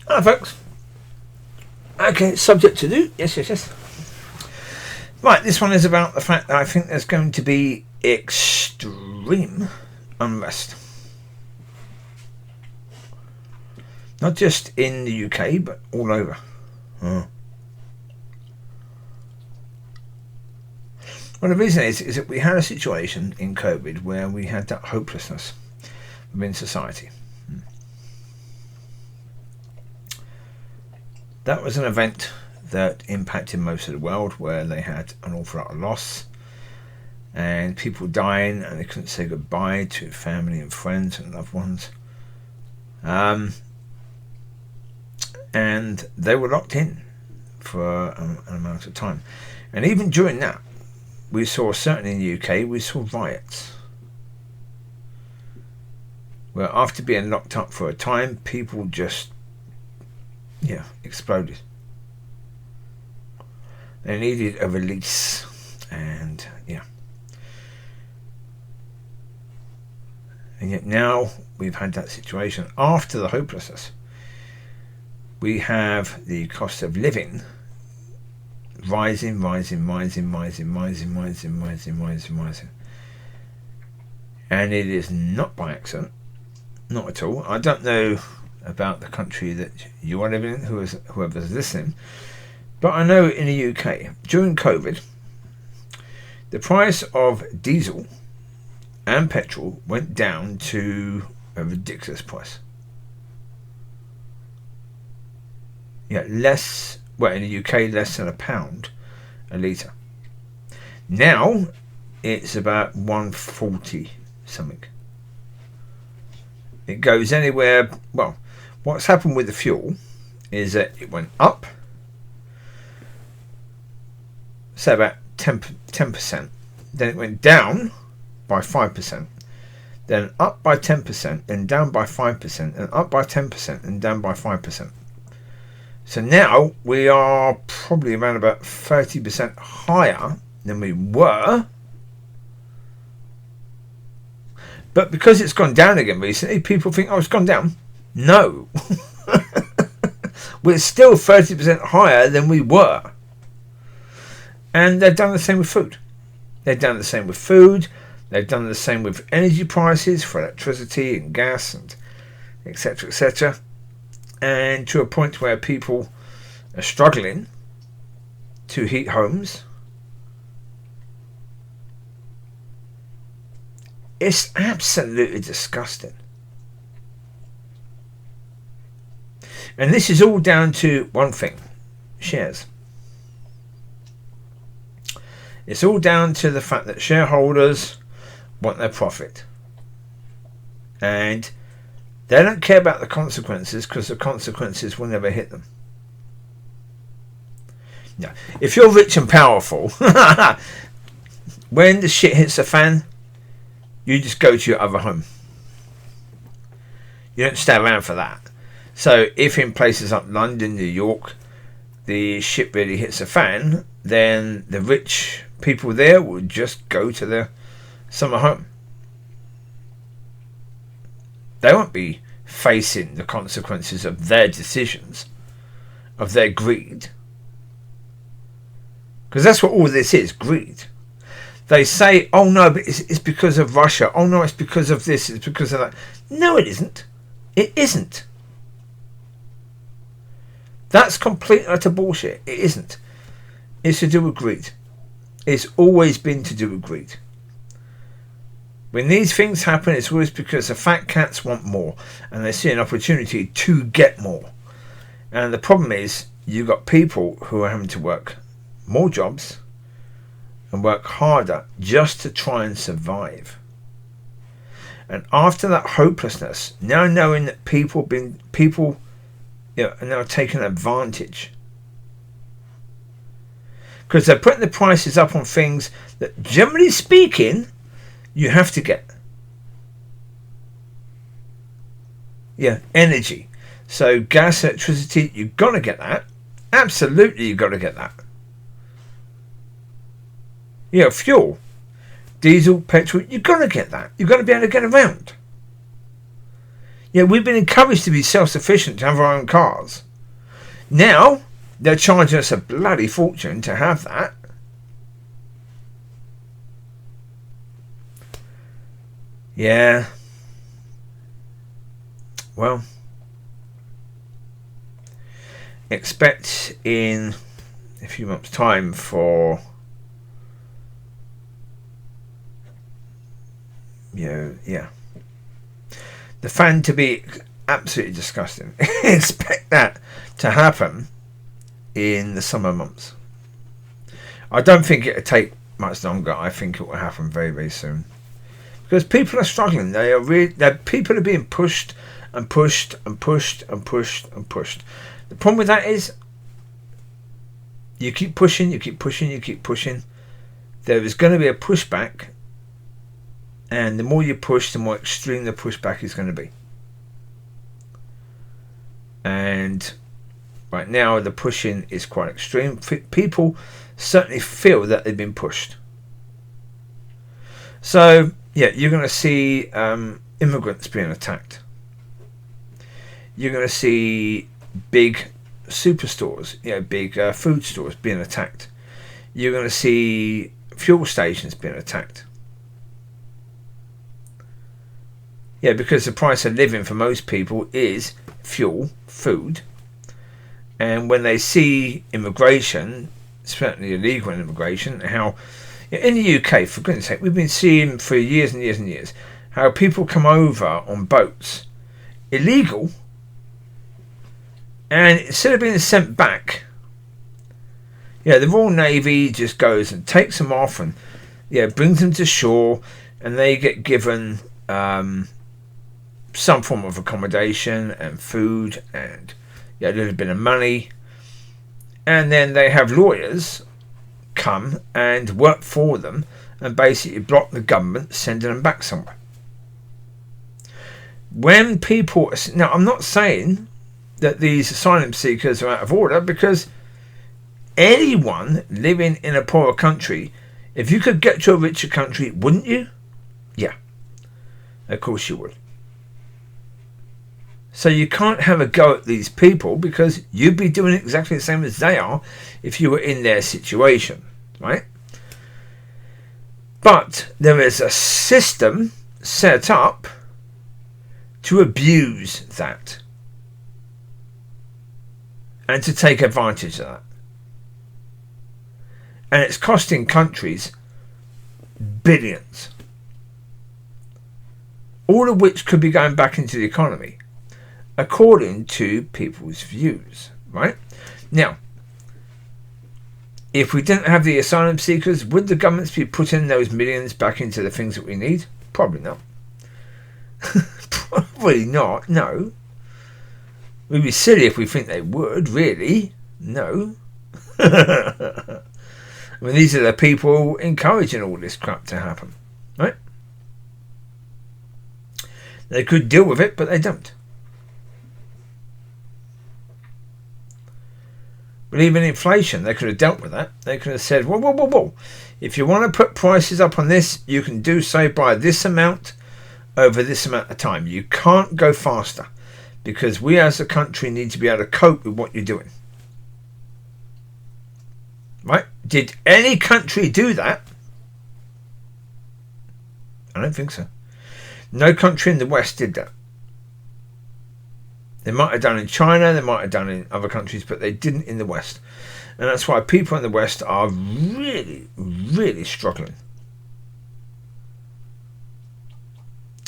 Hello, folks. Okay, subject to do. Yes. Right, this one is about the fact that I think there's going to be extreme unrest. Not just in the UK, but all over. Well, the reason is that we had a situation in COVID where we had that hopelessness within society. That was an event that impacted most of the world, where they had an awful lot of loss and people dying, and they couldn't say goodbye to family and friends and loved ones. And they were locked in for an amount of time. And even during that, we saw, certainly in the UK, we saw riots, where after being locked up for a time, people just exploded. They needed a release, and and yet now we've had that situation. After the hopelessness, we have the cost of living rising, and it is not by accident, not at all. I don't know about the country that you are living in, whoever's listening, but I know in the UK, during COVID, the price of diesel and petrol went down to a ridiculous price. Less, well, in the UK, less than £1 a litre. Now it's about 140 something. It goes anywhere. Well, what's happened with the fuel is that it went up, say about 10%, then it went down by 5%, then up by 10%, then down by 5%, and up by 10%, and down by 5%. So now we are probably around about 30% higher than we were. But because it's gone down again recently, people think, it's gone down. No. We're still 30% higher than we were. And they've done the same with food. They've done the same with food. They've done the same with energy prices for electricity and gas and etc., etc. And to a point where people are struggling to heat homes. It's absolutely disgusting. And this is all down to one thing: shares. It's all down to the fact that shareholders want their profit. And they don't care about the consequences, because the consequences will never hit them. Now, if you're rich and powerful, when the shit hits the fan, you just go to your other home. You don't stay around for that. So if in places like London, New York, the shit really hits the fan, then the rich people there will just go to their summer home. They won't be facing the consequences of their decisions, of their greed. Because that's what all this is, greed. They say, oh no, but it's because of Russia. Oh no, it's because of this, it's because of that. No, it isn't. It isn't. That's complete utter bullshit. It isn't. It's to do with greed. It's always been to do with greed. When these things happen, it's always because the fat cats want more, and they see an opportunity to get more. And the problem is, you've got people who are having to work more jobs and work harder just to try and survive. And after that hopelessness, now knowing that people are now taking advantage, because they're putting the prices up on things that, generally speaking, you have to get. Energy. So gas, electricity, you've got to get that. Absolutely, you've got to get that. Fuel, diesel, petrol, you've got to get that. You've got to be able to get around. Yeah, we've been encouraged to be self-sufficient, to have our own cars. Now, they're charging us a bloody fortune to have that. Yeah. Well, expect in a few months' time for, the fan to be absolutely disgusting. Expect that to happen in the summer months. I don't think it'll take much longer. I think it will happen very, very soon. Because people are struggling. People are being pushed and pushed and pushed and pushed and pushed. The problem with that is you keep pushing, you keep pushing, you keep pushing. There is going to be a pushback, and the more you push, the more extreme the pushback is going to be. And right now the pushing is quite extreme. People certainly feel that they've been pushed. So yeah, you're going to see immigrants being attacked. You're going to see big superstores, big food stores being attacked. You're going to see fuel stations being attacked. Yeah, because the price of living for most people is fuel, food. And when they see immigration, certainly illegal immigration, how in the UK, for goodness sake, we've been seeing for years and years and years how people come over on boats, illegal, and instead of being sent back, the Royal Navy just goes and takes them off and brings them to shore, and they get given some form of accommodation and food and a little bit of money, and then they have lawyers come and work for them and basically block the government sending them back somewhere. When people, now I'm not saying that these asylum seekers are out of order, because anyone living in a poorer country, if you could get to a richer country, wouldn't you? Yeah, of course you would. So you can't have a go at these people, because you'd be doing exactly the same as they are if you were in their situation, right? But there is a system set up to abuse that and to take advantage of that. And it's costing countries billions, all of which could be going back into the economy, according to people's views, right? Now, if we didn't have the asylum seekers, would the governments be putting those millions back into the things that we need? Probably not. Probably not, no. We'd be silly if we think they would, really. No. I mean, these are the people encouraging all this crap to happen, right? They could deal with it, but they don't. But even inflation, they could have dealt with that. They could have said, whoa. If you want to put prices up on this, you can do so by this amount over this amount of time. You can't go faster, because we as a country need to be able to cope with what you're doing. Right? Did any country do that? I don't think so. No country in the West did that. They might have done in China, they might have done in other countries, but they didn't in the West. And that's why people in the West are really, really struggling.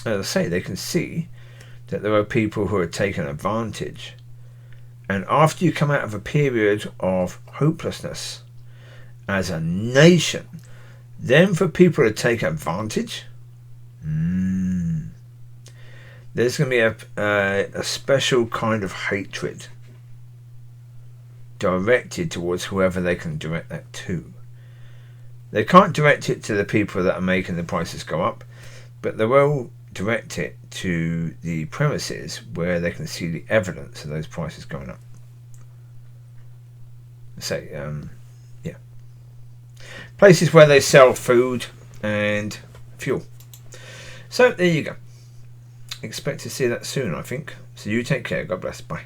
As I say, they can see that there are people who are taking advantage. And after you come out of a period of hopelessness as a nation, then for people to take advantage, there's going to be a special kind of hatred directed towards whoever they can direct that to. They can't direct it to the people that are making the prices go up, but they will direct it to the premises where they can see the evidence of those prices going up. Say, places where they sell food and fuel. So there you go. expect to see that soon, I think. So you take care. God bless. Bye.